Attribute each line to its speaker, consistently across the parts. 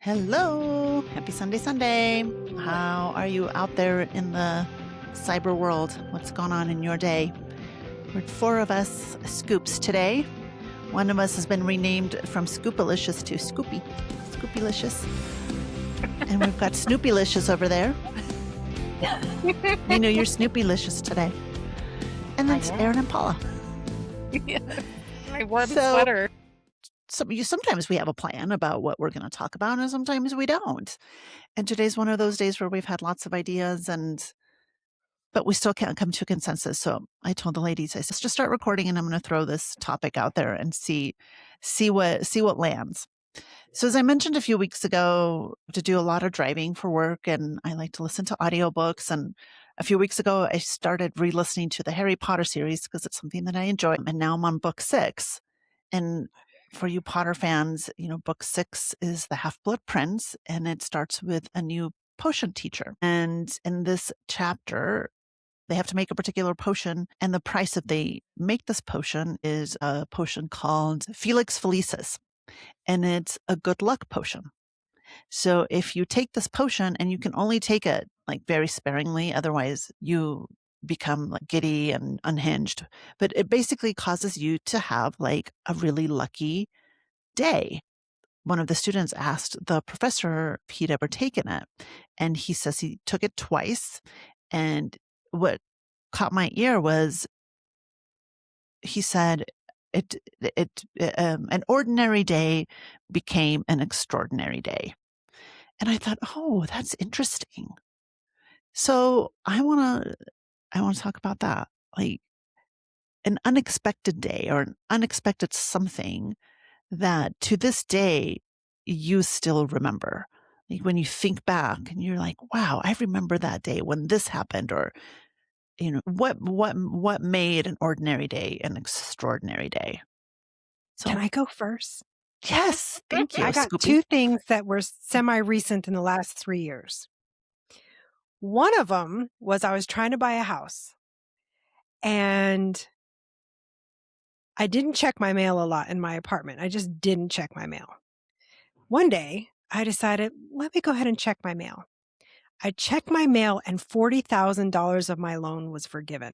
Speaker 1: Hello. Happy Sunday, Sunday. How are you out there in the cyber world? What's going on in your day? We're four of us scoops today. One of us has been renamed from Scoopalicious to Scoopy. Scoopylicious. And we've got Snoopylicious over there. Nina, you're Snoopylicious today. And then it's Aaron and Paula.
Speaker 2: My one sweater.
Speaker 1: Sometimes we have a plan about what we're going to talk about, and sometimes we don't. And today's one of those days where we've had lots of ideas, but we still can't come to a consensus. So I told the ladies, I said, let's just start recording, and I'm going to throw this topic out there and see what lands. So as I mentioned a few weeks ago, to do a lot of driving for work, and I like to listen to audiobooks. And a few weeks ago, I started re-listening to the Harry Potter series because it's something that I enjoy. And now I'm on book 6. And for you Potter fans, book 6 is the Half-Blood Prince, and it starts with a new potion teacher. And in this chapter, they have to make a particular potion, and the price if they make this potion is a potion called Felix Felicis, and it's a good luck potion. So if you take this potion, and you can only take it like very sparingly, otherwise you become like giddy and unhinged, but it basically causes you to have like a really lucky day. One of the students asked the professor if he'd ever taken it, and he says he took it twice. And what caught my ear was he said an ordinary day became an extraordinary day. And I thought, oh, that's interesting. So I want to talk about that, like an unexpected day or an unexpected something that to this day you still remember. Like when you think back and you're like, wow, I remember that day when this happened, or what made an ordinary day an extraordinary day. So
Speaker 3: Can I go first?
Speaker 1: Yes, thank you.
Speaker 3: I got
Speaker 1: Scoopy.
Speaker 3: 2 things that were semi-recent in the last 3 years. One of them was I was trying to buy a house, and I didn't check my mail a lot in my apartment. I just didn't check my mail. One day, I decided, let me go ahead and check my mail. I checked my mail, and $40,000 of my loan was forgiven.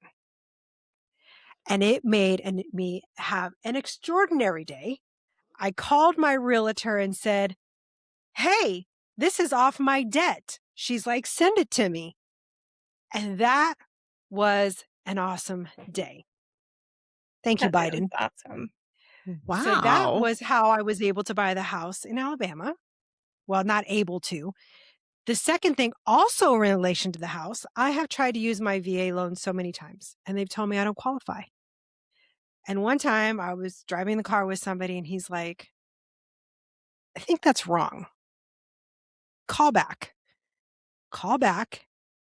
Speaker 3: And it made me have an extraordinary day. I called my realtor and said, hey, this is off my debt. She's like, send it to me. And that was an awesome day. Thank you, Biden.
Speaker 2: Awesome.
Speaker 1: Wow.
Speaker 3: So that was how I was able to buy the house in Alabama. Well, not able to. The second thing, also in relation to the house, I have tried to use my VA loan so many times, and they've told me I don't qualify. And one time I was driving the car with somebody, and he's like, I think that's wrong. Call back.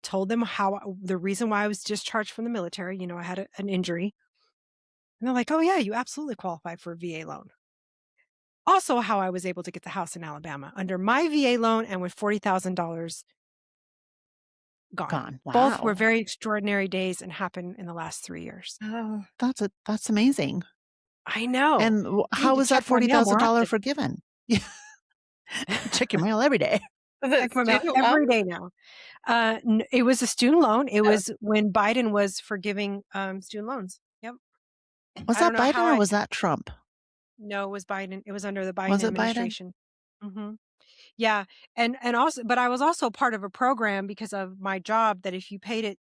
Speaker 3: Told them the reason why I was discharged from the military. I had an injury. And they're like, oh, yeah, you absolutely qualify for a VA loan. Also, how I was able to get the house in Alabama under my VA loan and with $40,000 gone.
Speaker 1: Wow.
Speaker 3: Both were very extraordinary days and happened in the last 3 years.
Speaker 2: Oh,
Speaker 1: That's amazing.
Speaker 3: I know.
Speaker 1: And how was that $40,000 forgiven? Check your mail every day.
Speaker 3: Check my mail every day now. It was a student loan. It was when Biden was forgiving student loans. Yep.
Speaker 1: Was that Biden or was that Trump?
Speaker 3: No, it was Biden. It was under the Biden administration. Mm-hmm. Yeah. And also, but I was also part of a program because of my job that if you paid it,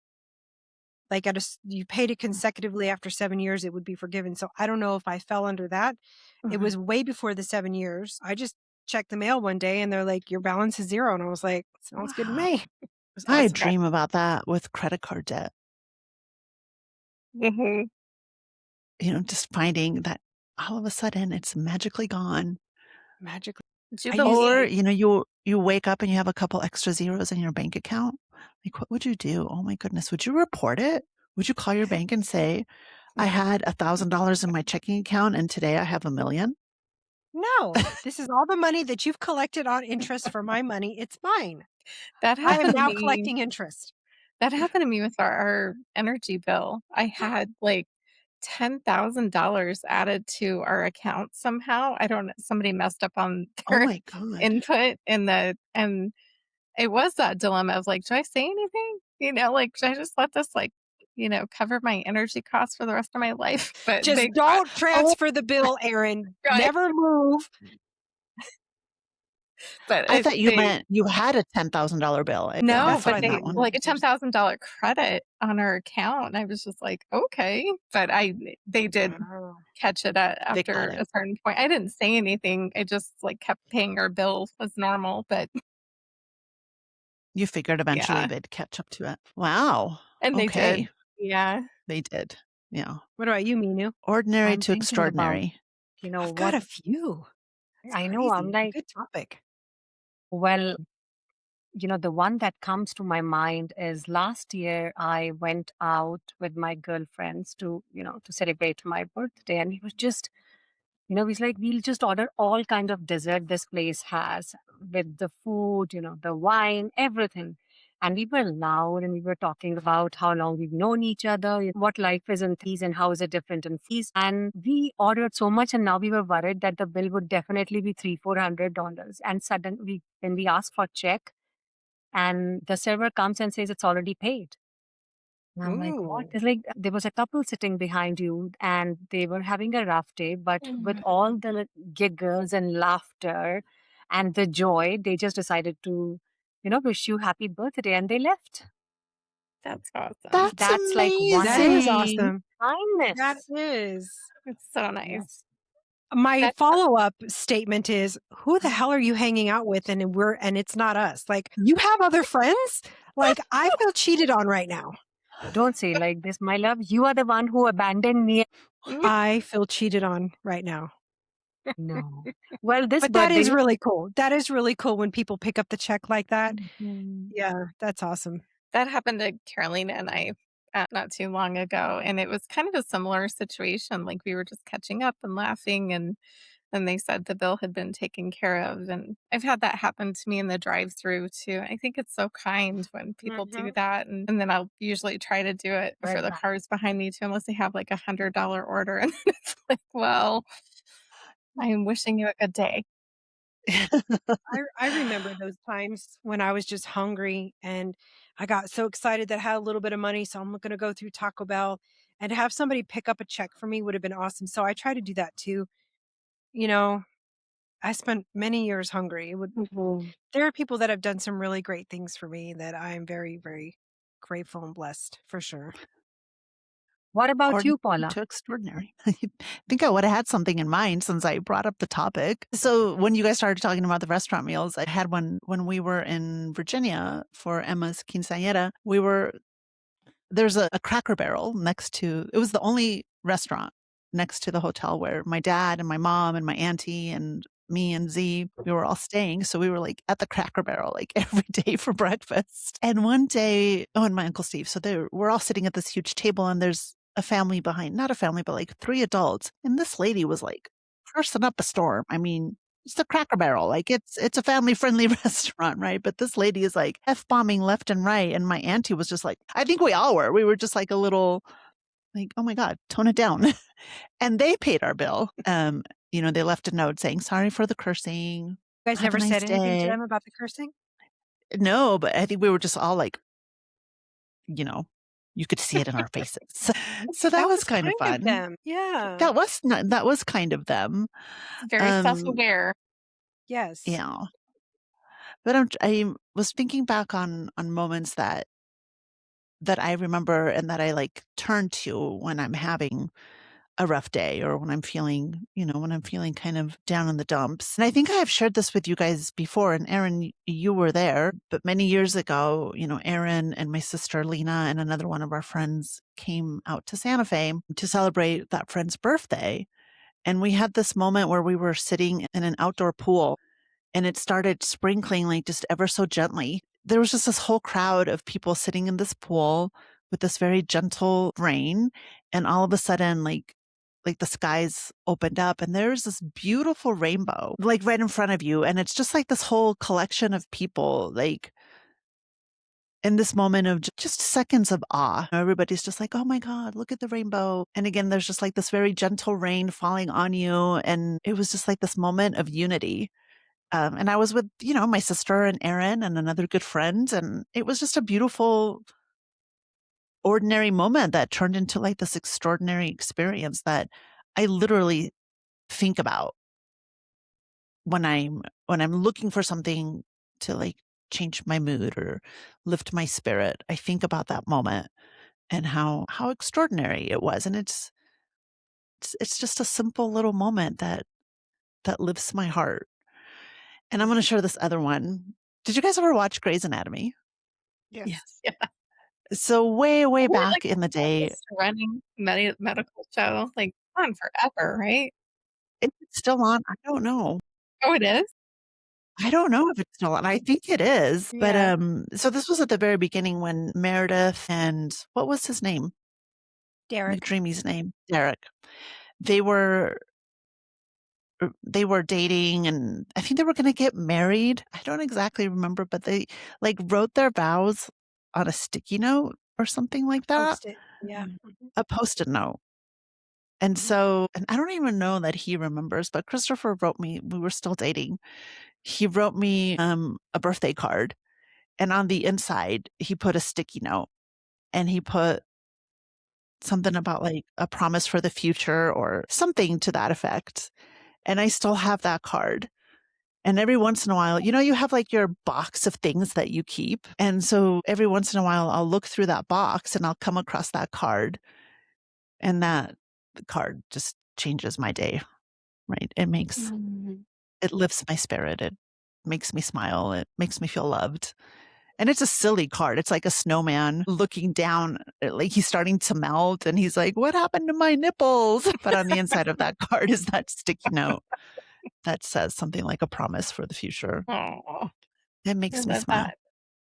Speaker 3: like you paid it consecutively after 7 years, it would be forgiven. So I don't know if I fell under that. Mm-hmm. It was way before the 7 years. I just checked the mail one day and they're like, your balance is 0. And I was like, sounds good to me.
Speaker 1: I dream about that with credit card debt.
Speaker 2: Mm-hmm.
Speaker 1: Just finding that all of a sudden it's magically gone.
Speaker 3: Magically.
Speaker 1: Or, you wake up and you have a couple extra zeros in your bank account. Like, what would you do? Oh my goodness. Would you report it? Would you call your bank and say, I had $1,000 in my checking account and today I have $1 million?
Speaker 3: No, this is all the money that you've collected on interest for my money. It's mine.
Speaker 2: I
Speaker 3: am now collecting interest.
Speaker 2: That happened to me with our energy bill. I had like $10,000 added to our account somehow. I don't know, somebody messed up on
Speaker 1: Oh
Speaker 2: their
Speaker 1: my god.
Speaker 2: input in the and it was that dilemma of, like, "Do I say anything?" Like, "Should I just let this, like, cover my energy costs for the rest of my life?" But
Speaker 3: Just
Speaker 2: they got
Speaker 3: don't
Speaker 2: oh
Speaker 3: transfer the bill, Erin.
Speaker 2: right,
Speaker 3: Never move.
Speaker 2: but
Speaker 1: I thought you
Speaker 2: they
Speaker 1: meant you had a $10,000 bill. I'll
Speaker 2: no,
Speaker 3: That's what
Speaker 2: but
Speaker 3: I
Speaker 1: find
Speaker 3: thought
Speaker 1: that
Speaker 2: they
Speaker 3: you
Speaker 1: one.
Speaker 2: like,
Speaker 3: meant.
Speaker 2: a $10,000 credit on our account, and I was just like, "Okay." But they did
Speaker 3: Oh.
Speaker 2: catch it
Speaker 1: They caught
Speaker 2: after
Speaker 1: it.
Speaker 2: a certain point. I didn't say anything, I just, like, kept paying our bill as normal, but
Speaker 1: You figured eventually
Speaker 2: yeah,
Speaker 1: they'd catch up to it. Wow.
Speaker 2: and they did.
Speaker 1: Okay.
Speaker 2: Yeah.
Speaker 1: They did. Yeah.
Speaker 3: What about you, Minu?
Speaker 1: Ordinary
Speaker 4: I'm
Speaker 1: to
Speaker 4: thinking about,
Speaker 1: extraordinary.
Speaker 3: I've got
Speaker 4: what
Speaker 3: a few. It's
Speaker 4: I know. I'm
Speaker 3: crazy.
Speaker 4: like,
Speaker 3: Good topic.
Speaker 4: well, the one that comes to my mind is last year I went out with my girlfriends to celebrate my birthday. And it was just, he's like, we'll just order all kind of dessert this place has with the food, the wine, everything. And we were loud and we were talking about how long we've known each other, what life is in these and how is it different in fees. And we ordered so much and now we were worried that the bill would definitely be $300-400. And suddenly when we asked for check and the server comes and says it's already paid. And I'm like, what?
Speaker 3: Ooh.
Speaker 4: It's like there was a couple sitting behind you and they were having a rough day, but with
Speaker 2: Mm,
Speaker 4: all the giggles and laughter and the joy, they just decided to, wish you happy birthday and they left.
Speaker 2: that's awesome.
Speaker 1: That's
Speaker 4: That's like one
Speaker 3: That
Speaker 4: of the
Speaker 3: is
Speaker 1: amazing.
Speaker 3: awesome. That
Speaker 4: kindness.
Speaker 3: is.
Speaker 2: It's so nice.
Speaker 4: Yes.
Speaker 3: My
Speaker 2: That
Speaker 3: follow-up statement is, who the hell are you hanging out with? And it's not us. Like, you have other friends? Like, I feel cheated on right now.
Speaker 4: Don't say like this, my love. You are the one who abandoned me.
Speaker 3: I feel cheated on right now.
Speaker 4: No. Well, this
Speaker 3: But that is
Speaker 4: birthday.
Speaker 3: really cool. That is really cool when people pick up the check like that.
Speaker 4: Mhm.
Speaker 3: Yeah, that's awesome.
Speaker 2: that happened to Carolina and I, not too long ago, and it was kind of a similar situation, like, we were just catching up and laughing, and then they said the bill had been taken care of, and I've had that happen to me in the drive-through too. I think it's so kind when people do
Speaker 3: Mhm.
Speaker 2: that, and then I'll usually try to do it for
Speaker 4: Right
Speaker 2: the
Speaker 4: back.
Speaker 2: cars behind me too, unless they have, like, $100 order, and then it's like, "Well, I am wishing you a good day."
Speaker 3: I remember those times when I was just hungry and I got so excited that I had a little bit of money, so I'm gonna go through Taco Bell and to have somebody pick up a check for me would have been awesome. So I try to do that too. You know, I spent many years hungry.
Speaker 4: Mhm.
Speaker 3: There are people that have done some really great things for me that I am very, very grateful and blessed for sure.
Speaker 4: What about
Speaker 1: Ordinary
Speaker 4: you, Paula?
Speaker 1: to extraordinary. I think I would have had something in mind since I brought up the topic. So when you guys started talking about the restaurant meals, I had one when we were in Virginia for Emma's quinceañera. There's a Cracker Barrel next to, it was the only restaurant next to the hotel where my dad and my mom and my auntie and me and Z, we were all staying. So we were like at the Cracker Barrel like every day for breakfast. And one day, oh, and my Uncle Steve. So we're all sitting at this huge table and there's a family behind, not a family, but like three adults. And this lady was like cursing up a storm. I mean, it's the Cracker Barrel. Like it's a family friendly restaurant, right? But this lady is like F-bombing left and right. And my auntie was just like, I think we all were. We were just like a little like, oh my God, tone it down. And they paid our bill. They left a note saying, sorry for the cursing.
Speaker 3: You guys
Speaker 1: Have a
Speaker 3: never
Speaker 1: nice
Speaker 3: said anything to
Speaker 1: day.
Speaker 3: them about the cursing?
Speaker 1: No, but I think we were just all like, you know, you could see it in our faces. So that
Speaker 3: That
Speaker 1: was
Speaker 3: was
Speaker 1: kind of
Speaker 3: kind of
Speaker 1: fun.
Speaker 3: them. Yeah.
Speaker 1: That was kind of them.
Speaker 2: It's very
Speaker 1: Um,
Speaker 2: self-aware.
Speaker 3: Yes.
Speaker 1: yeah. But I was thinking back on moments that I remember and that I like turn to when I'm having a rough day or when I'm feeling kind of down in the dumps. And I think I've shared this with you guys before. And Erin, you were there, but many years ago, Erin and my sister Lena and another one of our friends came out to Santa Fe to celebrate that friend's birthday. And we had this moment where we were sitting in an outdoor pool and it started sprinkling like just ever so gently. There was just this whole crowd of people sitting in this pool with this very gentle rain. And all of a sudden, like the skies opened up and there's this beautiful rainbow like right in front of you. And it's just like this whole collection of people, like in this moment of just seconds of awe. Everybody's just like, oh my God, look at the rainbow. And again, there's just like this very gentle rain falling on you. And it was just like this moment of unity. And I was with, my sister and Erin and another good friend. And it was just a beautiful, ordinary moment that turned into like this extraordinary experience that I literally think about when I'm looking for something to like change my mood or lift my spirit. I think about that moment and how extraordinary it was. And it's just a simple little moment that lifts my heart. And I'm going to share this other one. Did you guys ever watch Grey's Anatomy?
Speaker 3: Yes.
Speaker 2: Yes, yeah.
Speaker 1: So way, way
Speaker 2: Isn't it like
Speaker 1: back
Speaker 2: the
Speaker 1: in the day,
Speaker 2: longest running medical show? Like, on forever, right?
Speaker 1: is it still on? I don't know.
Speaker 2: Oh, it is?
Speaker 1: I don't know if it's still on. I think it is. But
Speaker 3: Yeah.
Speaker 1: so this was at the very beginning when Meredith and what was his name?
Speaker 3: Derek.
Speaker 1: McDreamy's name, Derek. They were dating and I think they were going to get married. I don't exactly remember, but they like wrote their vows on a sticky note or something like that,
Speaker 3: Post it. Yeah. Mhm.
Speaker 1: a post-it note. And so, and I don't even know that he remembers, but Christopher wrote me, we were still dating. He wrote me a birthday card, and on the inside, he put a sticky note and he put something about like a promise for the future or something to that effect. And I still have that card. And every once in a while, you have like your box of things that you keep. And so every once in a while, I'll look through that box and I'll come across that card. And that card just changes my day, right?
Speaker 4: Mhm.
Speaker 1: It lifts my spirit. It makes me smile. It makes me feel loved. And it's a silly card. It's like a snowman looking down, like he's starting to melt. And he's like, what happened to my nipples? But on the inside of that card is that sticky note that says something like a promise for the future.
Speaker 2: Oh,
Speaker 1: It
Speaker 2: I
Speaker 1: makes me
Speaker 2: love
Speaker 1: smile.
Speaker 2: that.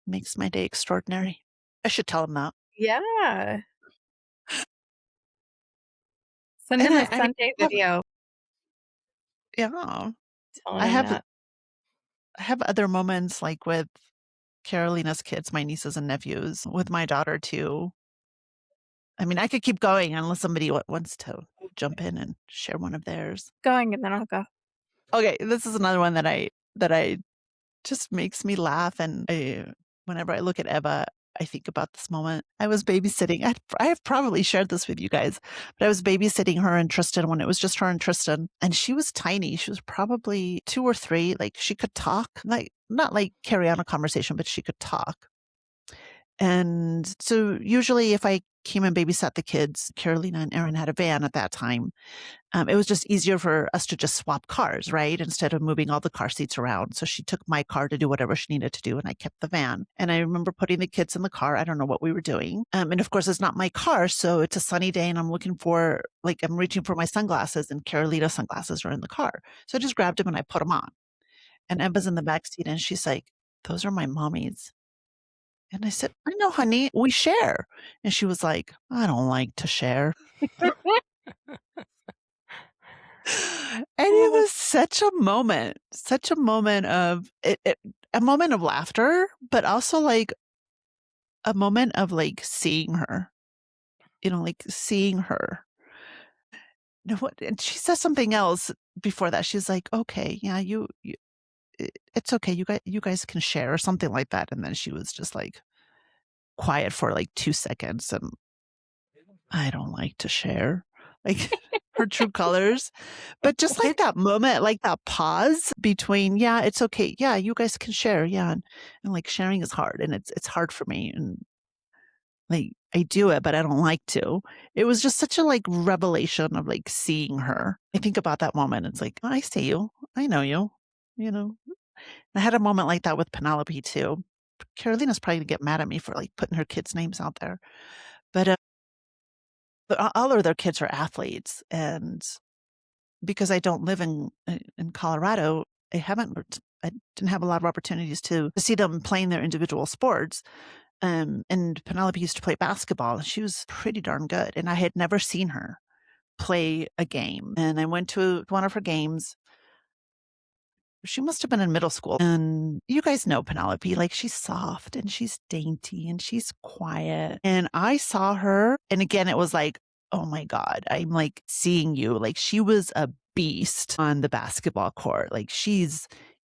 Speaker 1: Makes my day extraordinary. I should tell him that.
Speaker 2: Yeah. Send
Speaker 1: And
Speaker 2: him a
Speaker 1: I mean,
Speaker 2: Sunday
Speaker 1: I have,
Speaker 2: video
Speaker 1: yeah,
Speaker 2: telling
Speaker 1: I
Speaker 2: him
Speaker 1: have
Speaker 2: that.
Speaker 1: I have other moments like with Carolina's kids, my nieces and nephews, with my daughter too. I mean, I could keep going unless somebody wants to jump in and share one of theirs.
Speaker 2: Going, and then I'll go.
Speaker 1: Okay, this is another one that I just makes me laugh, and whenever I look at Eva, I think about this moment. I was babysitting. I have probably shared this with you guys, but I was babysitting her and Tristan when it was just her and Tristan, and she was tiny. She was probably 2 or 3. Like she could talk, like not like carry on a conversation, but she could talk. And so usually if I came and babysat the kids, Carolina and Aaron had a van at that time. It was just easier for us to just swap cars, right? Instead of moving all the car seats around. So she took my car to do whatever she needed to do, and I kept the van. And I remember putting the kids in the car. I don't know what we were doing. And of course, it's not my car. So it's a sunny day, and I'm I'm reaching for my sunglasses, and Carolina's sunglasses are in the car. So I just grabbed them and I put them on. And Emma's in the back seat, and she's like, those are my mommy's. And I said, I know, honey, we share. And she was like, I don't like to share. And it was such a moment of a moment of laughter, but also like a moment of like seeing her, like seeing her. What? And she says something else before that. She's like, okay, yeah, it's okay. You guys can share or something like that. And then she was just like quiet for like 2 seconds. And I don't like to share, like her true colors. But just like that moment, like that pause between, yeah, it's okay. Yeah, you guys can share. Yeah. And like sharing is hard, and it's hard for me. And like I do it, but I don't like to. It was just such a like revelation of like seeing her. I think about that moment. It's like, I see you. I know you. You know, I had a moment like that with Penelope too. Carolina's probably gonna get mad at me for like putting her kids' names out there. But all of their kids are athletes, and because I don't live in Colorado, I didn't have a lot of opportunities to see them playing their individual sports. And Penelope used to play basketball, and she was pretty darn good. And I had never seen her play a game. And I went to one of her games, She must have been in middle school, and you guys know Penelope, like, she's soft, and she's dainty, and she's quiet, and I saw her, and again, it was like, "Oh my god, I'm, like, seeing you," like, she was a beast on the basketball court, like, she's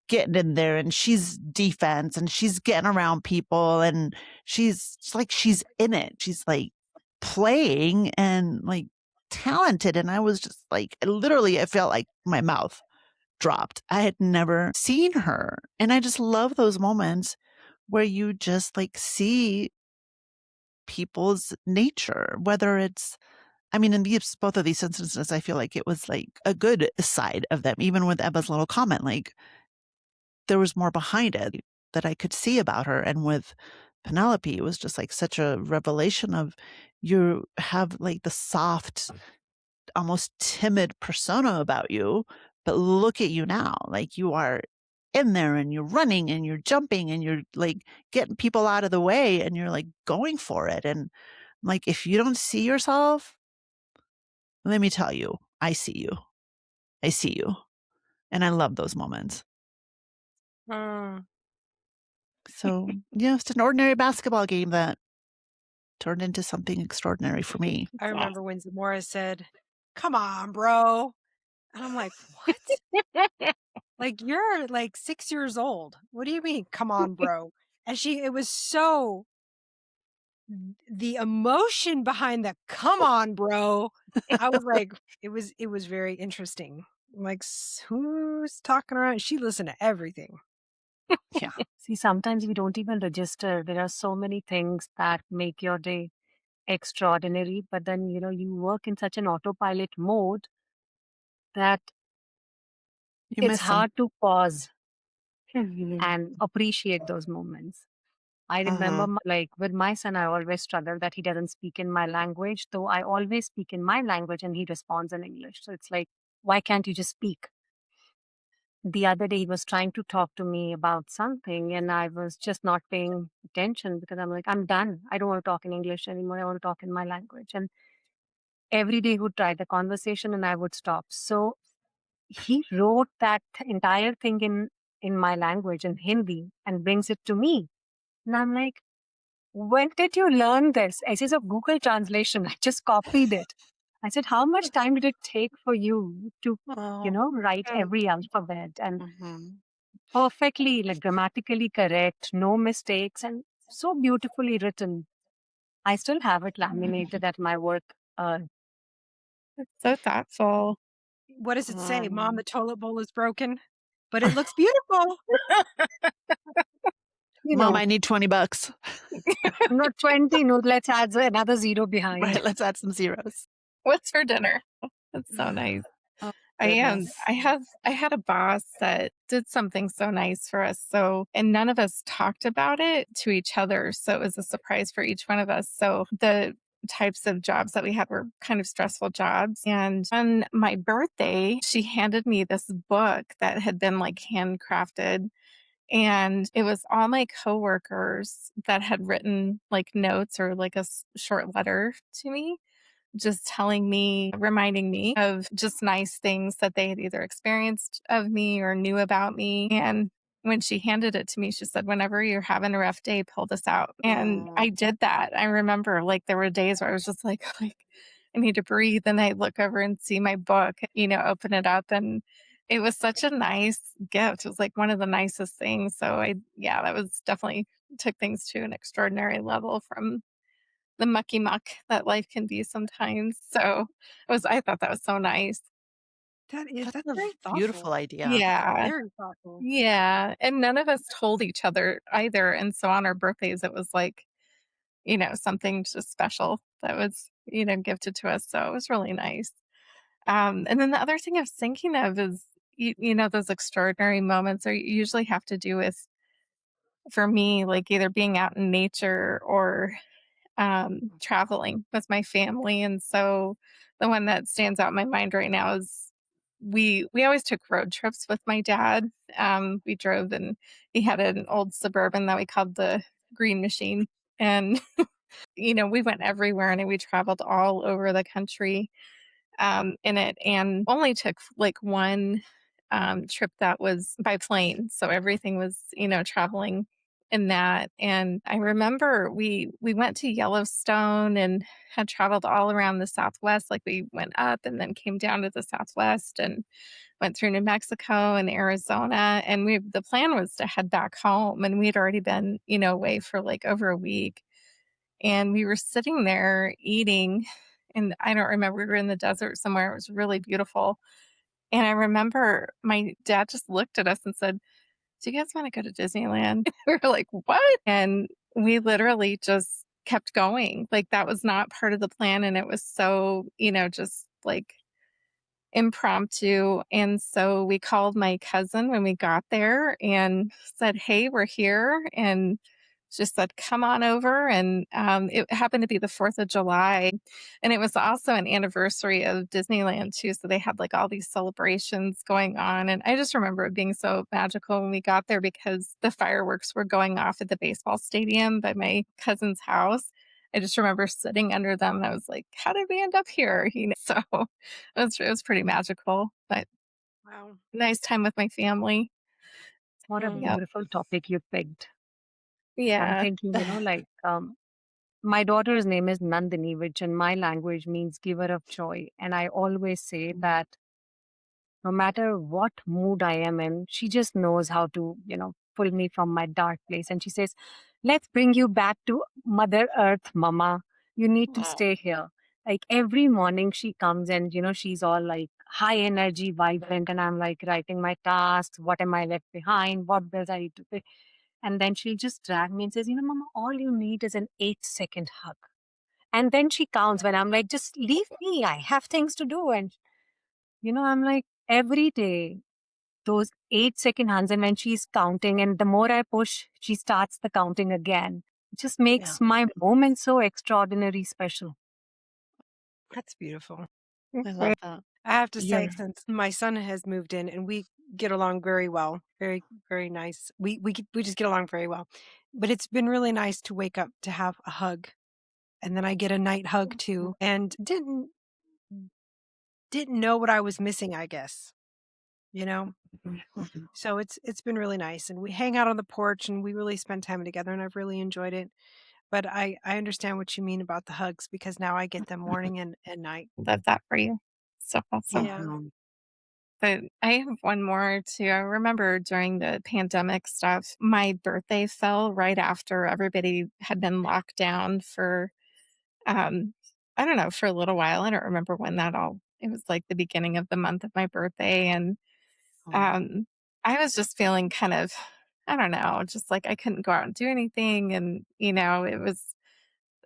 Speaker 1: getting in there, and she's defense, and she's getting around people, and she's it's like she's in it, she's, like, playing and, like, talented, and I was just, like, literally, I felt like my mouth dropped. I had never seen her. And I just love those moments where you just like see people's nature, whether it's, I mean, in these, both of these instances, I feel like it was like a good side of them, even with Emma's little comment, like there was more behind it that I could see about her. And with Penelope, it was just like such a revelation of you have like the soft, almost timid persona about you, but look at you now. Like you are in there and you're running and you're jumping and you're like getting people out of the way and you're like going for it. And like, if you don't see yourself, let me tell you, I see you. I see you. And I love those moments.
Speaker 3: Mm.
Speaker 1: So, yeah, it's an ordinary basketball game that turned into something extraordinary for me.
Speaker 3: I
Speaker 2: Aw.
Speaker 3: remember when Zamora said, "Come on, bro." And I'm like, "What? Like, you're like 6 years old. What do you mean, come on, bro?" And it was so, the emotion behind the "come on, bro." I was like, it was very interesting. I'm like, Who's talking around?" She listened to everything.
Speaker 1: Yeah.
Speaker 4: See, sometimes we don't even register. There are so many things that make your day extraordinary, but then, you work in such an autopilot mode that
Speaker 1: You
Speaker 4: it's
Speaker 1: miss them.
Speaker 4: hard to pause
Speaker 2: Mhm.
Speaker 4: and appreciate those moments. I remember,
Speaker 1: Uh-huh.
Speaker 4: like with my son, I always struggle that he doesn't speak in my language, though I always speak in my language and he responds in English. So it's like, why can't you just speak? The other day, he was trying to talk to me about something, and I was just not paying attention because I'm like, I'm done. I don't want to talk in English anymore. I want to talk in my language. And every day he would try the conversation and I would stop. So he wrote that entire thing in my language in Hindi and brings it to me. And I'm like, when did you learn this? I said, of Google translation. I just copied it. I said, how much time did it take for you to,
Speaker 1: Oh.
Speaker 4: write every alphabet and
Speaker 1: Mhm.
Speaker 4: perfectly, like grammatically correct, no mistakes, and so beautifully written? I still have it laminated at my work.
Speaker 2: It's so thoughtful.
Speaker 3: What does it say? "Mom, the
Speaker 1: Um,
Speaker 3: toilet bowl is broken, but it looks beautiful."
Speaker 4: You
Speaker 1: Mom,
Speaker 4: know,
Speaker 1: I need $20.
Speaker 4: not 20, no, let's add another zero behind.
Speaker 1: Right, let's add some zeros.
Speaker 2: What's for dinner? That's so nice.
Speaker 1: Oh,
Speaker 2: I am.
Speaker 1: goodness.
Speaker 2: I had a boss that did something so nice for us. So, and none of us talked about it to each other. So it was a surprise for each one of us. So the types of jobs that we had were kind of stressful jobs. And on my birthday, she handed me this book that had been like handcrafted. And it was all my coworkers that had written like notes or like a short letter to me, just telling me, reminding me of just nice things that they had either experienced of me or knew about me. And when she handed it to me, she said, whenever you're having a rough day, pull this out. And
Speaker 1: Oh.
Speaker 2: I did that. I remember like there were days where I was just like, I need to breathe. And I look over and see my book, open it up. And it was such a nice gift. It was like one of the nicest things. So yeah, that was definitely took things to an extraordinary level from the mucky muck that life can be sometimes. So I thought that was so nice.
Speaker 1: That's
Speaker 3: That's
Speaker 1: a
Speaker 3: very
Speaker 1: beautiful
Speaker 3: thoughtful.
Speaker 1: idea.
Speaker 2: Yeah.
Speaker 3: Very thoughtful.
Speaker 2: Yeah. And none of us told each other either. And so on our birthdays, it was like, something just special that was, gifted to us. So it was really nice. And then the other thing I was thinking of is, those extraordinary moments are usually have to do with, for me, like either being out in nature or traveling with my family. And so the one that stands out in my mind right now is we always took road trips with my dad. We drove and he had an old suburban that we called the Green Machine. And, we went everywhere and we traveled all over the country in it and only took like one trip that was by plane. So everything was, traveling in that. And I remember we went to Yellowstone and had traveled all around the Southwest. Like we went up and then came down to the Southwest and went through New Mexico and Arizona. And the plan was to head back home. And we'd already been, away for like over a week. And we were sitting there eating. And I don't remember, we were in the desert somewhere. It was really beautiful. And I remember my dad just looked at us and said, "Do you guys wanna go to Disneyland?" We were like, "What?" And we literally just kept going. Like, that was not part of the plan, and it was so, just, like, impromptu, and so we called my cousin when we got there and said, "Hey, we're here," and she said, "Come on over," and, it happened to be the 4th of July, and it was also an anniversary of Disneyland too, so they had, like, all these celebrations going on, and I just remember it being so magical when we got there because the fireworks were going off at the baseball stadium by my cousin's house. I just remember sitting under them, and I was like, "How did we end up here?" So it was pretty magical, but
Speaker 3: Wow.
Speaker 2: nice time with my family.
Speaker 4: What a
Speaker 3: Mm.
Speaker 2: Yep.
Speaker 4: beautiful topic you picked. I'm
Speaker 2: Yeah.
Speaker 4: thinking, my daughter's name is Nandini, which in my language means giver of joy. And I always say that no matter what mood I am in, she just knows how to, pull me from my dark place. And she says, "Let's bring you back to Mother Earth, Mama. You need to
Speaker 1: Oh,
Speaker 4: stay here." Like every morning she comes and, she's all like high energy, vibrant. And I'm like writing my tasks. What am I left behind? What bills I need to pay? And then she'll just drag me and says, Mama, all you need is an 8-second hug. And then she counts when I'm like, just leave me. I have things to do. And, I'm like, every day, those 8-second hugs. And when she's counting, and the more I push, she starts the counting again. It just
Speaker 1: yeah.
Speaker 4: makes my moment so extraordinary special.
Speaker 3: That's beautiful.
Speaker 1: I love that.
Speaker 3: I have to say,
Speaker 1: You're
Speaker 3: since my son has moved in and we get along very well, very, very nice. We just get along very well. But it's been really nice to wake up to have a hug. And then I get a night hug too. And didn't know what I was missing, I guess. You know? So it's been really nice. And we hang out on the porch and we really spend time together and I've really enjoyed it. But I understand what you mean about the hugs because now I get them morning and night.
Speaker 2: Love that for you. So awesome.
Speaker 3: Yeah.
Speaker 4: Mhm.
Speaker 2: But I have one more too. I remember during the pandemic stuff, my birthday fell right after everybody had been locked down for, um, I don't know, for a little while. I don't remember when that all, it was like the beginning of the month of my birthday. And
Speaker 1: oh,
Speaker 2: um, I was just feeling kind of, I don't know, just like I couldn't go out and do anything. And, it was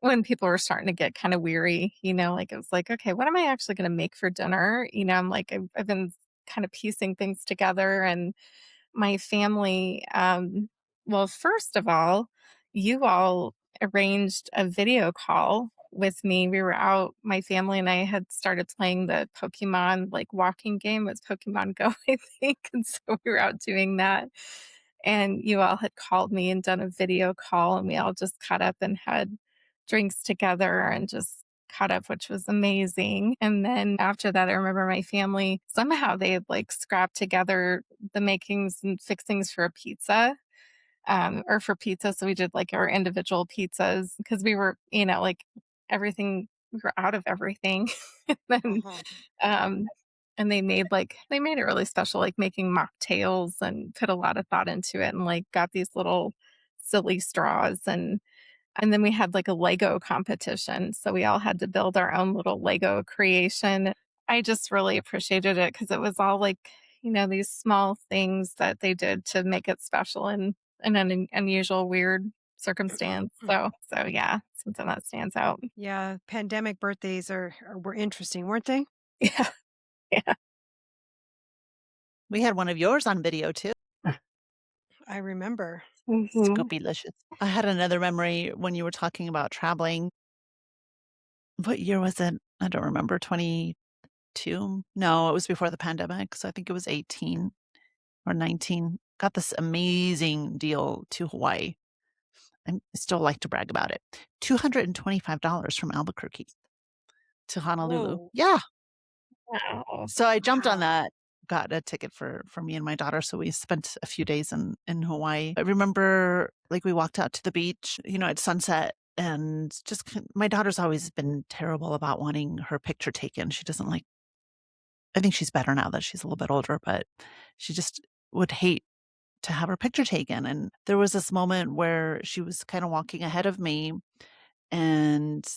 Speaker 2: when people were starting to get kind of weary, like it was like, okay, what am I actually going to make for dinner? I'm like, I've been kind of piecing things together and my family, well, first of all, you all arranged a video call with me. We were out, my family and I had started playing the Pokemon like walking game with Pokemon Go, I think. And so we were out doing that. And you all had called me and done a video call, and we all just caught up and had drinks together and just caught up, which was amazing. And then after that, I remember my family somehow they had like scrapped together the makings and fixings for a pizza, or for pizza. So we did like our individual pizzas because we were, like everything, we were out of everything. And then,
Speaker 3: Uh-huh.
Speaker 2: um, and they made it really special, like making mocktails and put a lot of thought into it and like got these little silly straws and then we had like a Lego competition. So we all had to build our own little Lego creation. I just really appreciated it because it was all like, these small things that they did to make it special in an unusual, weird circumstance. So yeah, something that stands out.
Speaker 3: Yeah, pandemic birthdays were interesting, weren't they?
Speaker 2: Yeah. Yeah.
Speaker 1: we had one of yours on video too.
Speaker 3: I remember.
Speaker 2: Hmm.
Speaker 1: Scoopy-licious. I had another memory when you were talking about traveling. What year was it? I don't remember. 22? No, it was before the pandemic. So I think it was 18 or 19. Got this amazing deal to Hawaii. I still like to brag about it. $225 from Albuquerque to Honolulu.
Speaker 3: Whoa.
Speaker 1: Yeah.
Speaker 2: Wow.
Speaker 1: So I jumped on
Speaker 3: Wow.
Speaker 1: that got a ticket for me and my daughter, so we spent a few days in Hawaii. I remember, like, we walked out to the beach, at sunset, and just my daughter's always been terrible about wanting her picture taken. She doesn't like I think she's better now that she's a little bit older, but she just would hate to have her picture taken, and there was this moment where she was kinda walking ahead of me, and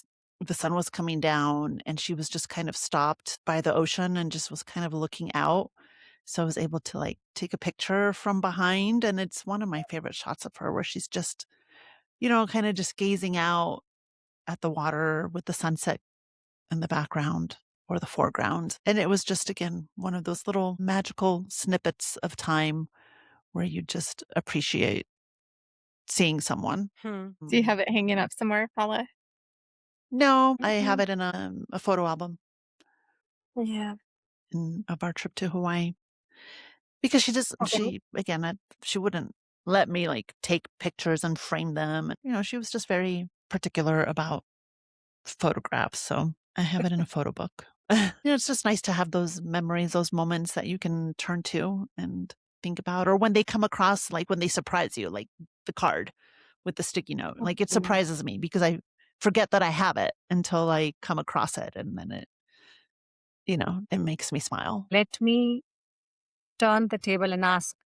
Speaker 1: the sun was coming down, and she was just kind of stopped by the ocean and just was kind of looking out. So I was able to, like, take a picture from behind, and it's one of my favorite shots of her where she's just, kinda just gazing out at the water with the sunset in the background or the foreground. And it was just, again, one of those little magical snippets of time where you just appreciate seeing someone.
Speaker 3: Hmm.
Speaker 2: Do you have it hanging up somewhere, Paula?
Speaker 1: No, I have
Speaker 2: Mhm.
Speaker 1: it in a photo album
Speaker 2: Yeah.
Speaker 1: of our trip to Hawaii because
Speaker 2: Okay.
Speaker 1: she wouldn't let me, like, take pictures and frame them. She was just very particular about photographs, so I have it in a photo book. It's just nice to have those memories, those moments that you can turn to and think about, or when they come across, like, when they surprise you, like the card with the sticky note. Like, it
Speaker 2: Mhm.
Speaker 1: surprises me because I forget that I have it until I come across it, and then it makes me smile.
Speaker 4: Let me turn the table and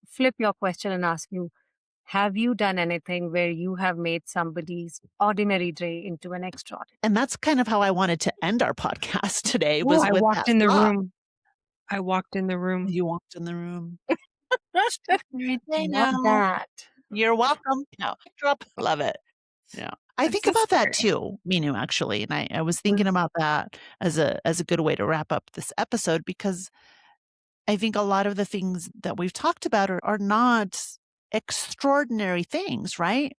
Speaker 4: flip your question and ask you, have you done anything where you have made somebody's ordinary day into an extraordinary?
Speaker 1: And that's kind of how I wanted to end our podcast today
Speaker 3: Oh,
Speaker 1: was
Speaker 3: I
Speaker 1: with
Speaker 3: walked
Speaker 1: that
Speaker 3: in the
Speaker 1: thought.
Speaker 3: room. I walked in the room.
Speaker 1: You walked in the room. Extraordinary day
Speaker 4: Love
Speaker 1: now.
Speaker 4: that.
Speaker 1: You're welcome. No, drop. Love it. Yeah. I
Speaker 2: That's
Speaker 1: think
Speaker 2: the
Speaker 1: about that
Speaker 2: spirit.
Speaker 1: too, Minu, actually, and I was thinking
Speaker 3: Mhm.
Speaker 1: about that as a good way to wrap up this episode because I think a lot of the things that we've talked about are not extraordinary things, right?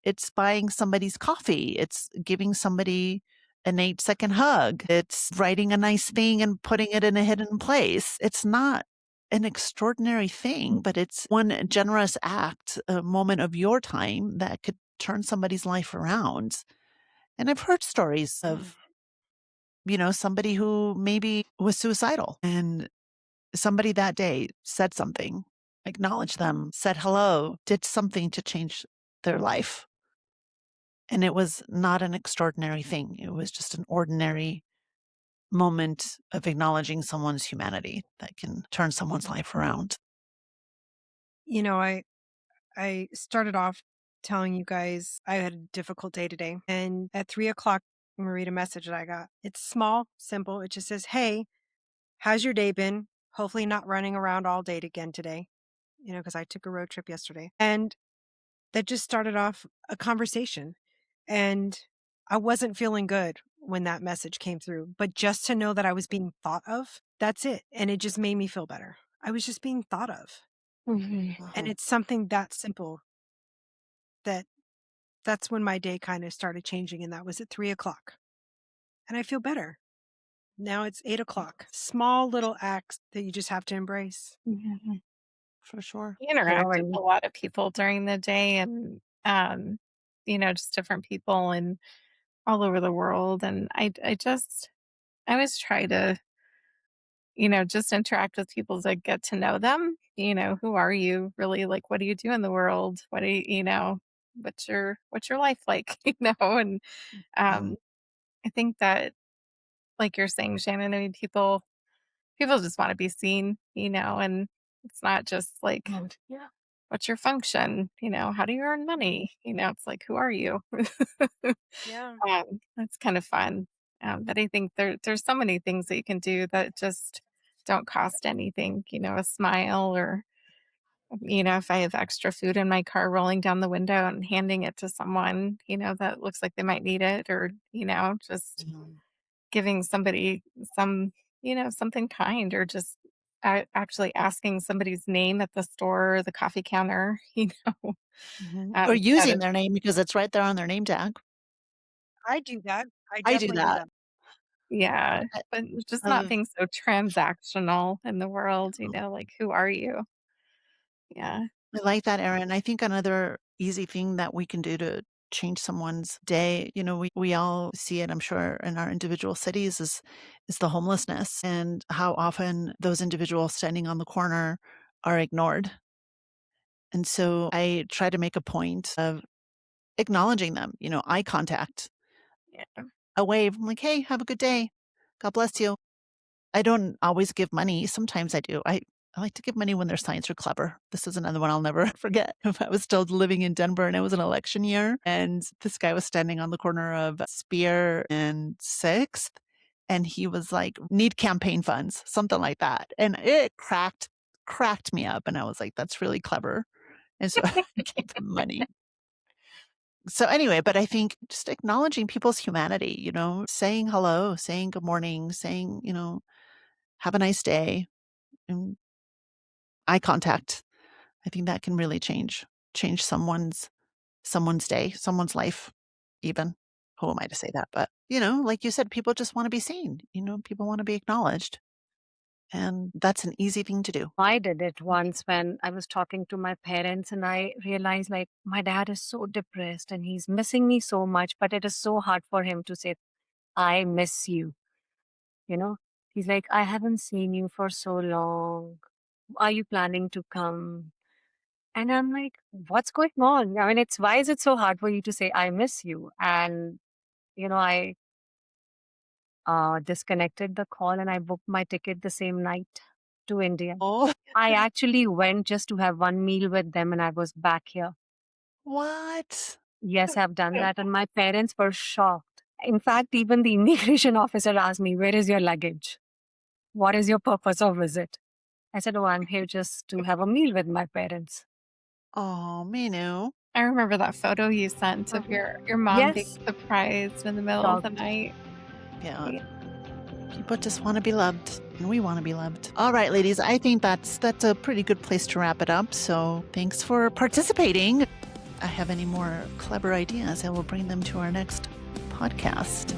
Speaker 1: It's buying somebody's coffee, it's giving somebody an 8-second hug, it's writing a nice thing and putting it in a hidden place. It's not an extraordinary thing, but it's one generous act, a moment of your time that could turn somebody's life around. And I've heard stories
Speaker 3: Mm.
Speaker 1: of, somebody who maybe was suicidal and somebody that day said something, acknowledged them, said hello, did something to change their life. And it was not an extraordinary thing. It was just an ordinary moment of acknowledging someone's humanity that can turn someone's life around.
Speaker 3: You know, I started off telling you guys I had a difficult day today. And at 3 o'clock, I'm gonna read a message that I got. It's small, simple. It just says, "Hey, how's your day been? Hopefully not running around all day again today." Because I took a road trip yesterday. And that just started off a conversation. And I wasn't feeling good when that message came through. But just to know that I was being thought of, that's it. And it just made me feel better. I was just being thought of.
Speaker 2: Mhm.
Speaker 3: And
Speaker 1: Mhm.
Speaker 3: it's something that simple that that's when my day kind of started changing. And that was at 3 o'clock. And I feel better. Now it's 8 o'clock. Small little acts that you just have to embrace.
Speaker 2: Mhm.
Speaker 1: For sure.
Speaker 2: We interact with
Speaker 4: When
Speaker 2: a lot of people during the day and, just different people and all over the world. And I always try to, just interact with people to get to know them. Who are you really? Like, what do you do in the world? What do what's your life like? And
Speaker 1: Mhm.
Speaker 2: um, I think that, like you're saying, Shannon, I mean, people just want to be seen, and it's not just like,
Speaker 4: yeah,
Speaker 2: what's your function? How do you earn money? It's like, who are you?
Speaker 3: Yeah.
Speaker 2: That's kind of fun. But I think there's so many things that you can do that just don't cost anything. A smile, or if I have extra food in my car, rolling down the window and handing it to someone, that looks like they might need it, or just
Speaker 1: Mhm.
Speaker 2: giving somebody something kind, or just actually asking somebody's name at the store or the coffee counter,
Speaker 1: Mhm. Or
Speaker 2: that
Speaker 1: using
Speaker 2: is,
Speaker 1: their name because it's right there on their name tag.
Speaker 3: I do that. I
Speaker 1: I do
Speaker 3: definitely do
Speaker 1: that.
Speaker 3: that.
Speaker 2: yeah,
Speaker 1: I
Speaker 2: but just not
Speaker 1: I
Speaker 2: being so transactional in the world, like, who are you? Yeah.
Speaker 1: I like that, Erin. I think another easy thing that we can do to change someone's day. We all see it, I'm sure, in our individual cities is the homelessness and how often those individuals standing on the corner are ignored. And so I try to make a point of acknowledging them, eye contact,
Speaker 2: Yeah.
Speaker 1: a wave. I'm like, "Hey, have a good day. God bless you." I don't always give money. Sometimes I do. I like to give money when their signs are clever. This is another one I'll never forget. If I was still living in Denver and it was an election year, and this guy was standing on the corner of Spear and 6th, and he was like, "Need campaign funds," something like that. And it cracked me up. And I was like, "That's really clever." And so I gave him money. So anyway, but I think just acknowledging people's humanity, saying hello, saying good morning, saying, have a nice day, and eye contact. I think that can really change someone's day, someone's life even. Who am I to say that? But, like you said, people just want to be seen. People want to be acknowledged. And that's an easy thing to do.
Speaker 4: I did it once when I was talking to my parents, and I realized like my dad is so depressed and he's missing me so much, but it is so hard for him to say, I miss you. You know, he's like, I haven't seen you for so long. Are you planning to come? And I'm like, what's going on? I mean, why is it so hard for you to say, I miss you? And, I disconnected the call and I booked my ticket the same night to India.
Speaker 1: Oh,
Speaker 4: I actually went just to have one meal with them and I was back here.
Speaker 1: what?
Speaker 4: Yes, I've done that. And my parents were shocked. In fact, even the immigration officer asked me, where is your luggage? What is your purpose of visit? I said, oh, I'm here just to have a meal with my parents.
Speaker 1: Oh, Minu.
Speaker 2: I remember that photo you sent of your mom being
Speaker 4: Yes.
Speaker 2: surprised in the middle of the
Speaker 4: Shocked.
Speaker 2: night.
Speaker 1: Yeah.
Speaker 2: Yeah.
Speaker 1: People just want to be loved, and we want to be loved. All right, ladies, I think that's a pretty good place to wrap it up. So thanks for participating. If I have any more clever ideas, I will bring them to our next podcast.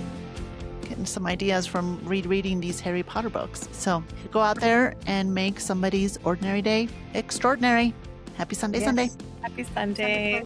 Speaker 1: Getting some ideas from reading these Harry Potter books. So go out there and make somebody's ordinary day extraordinary. Happy Sunday,
Speaker 4: Yes.
Speaker 1: Sunday.
Speaker 2: Happy Sunday.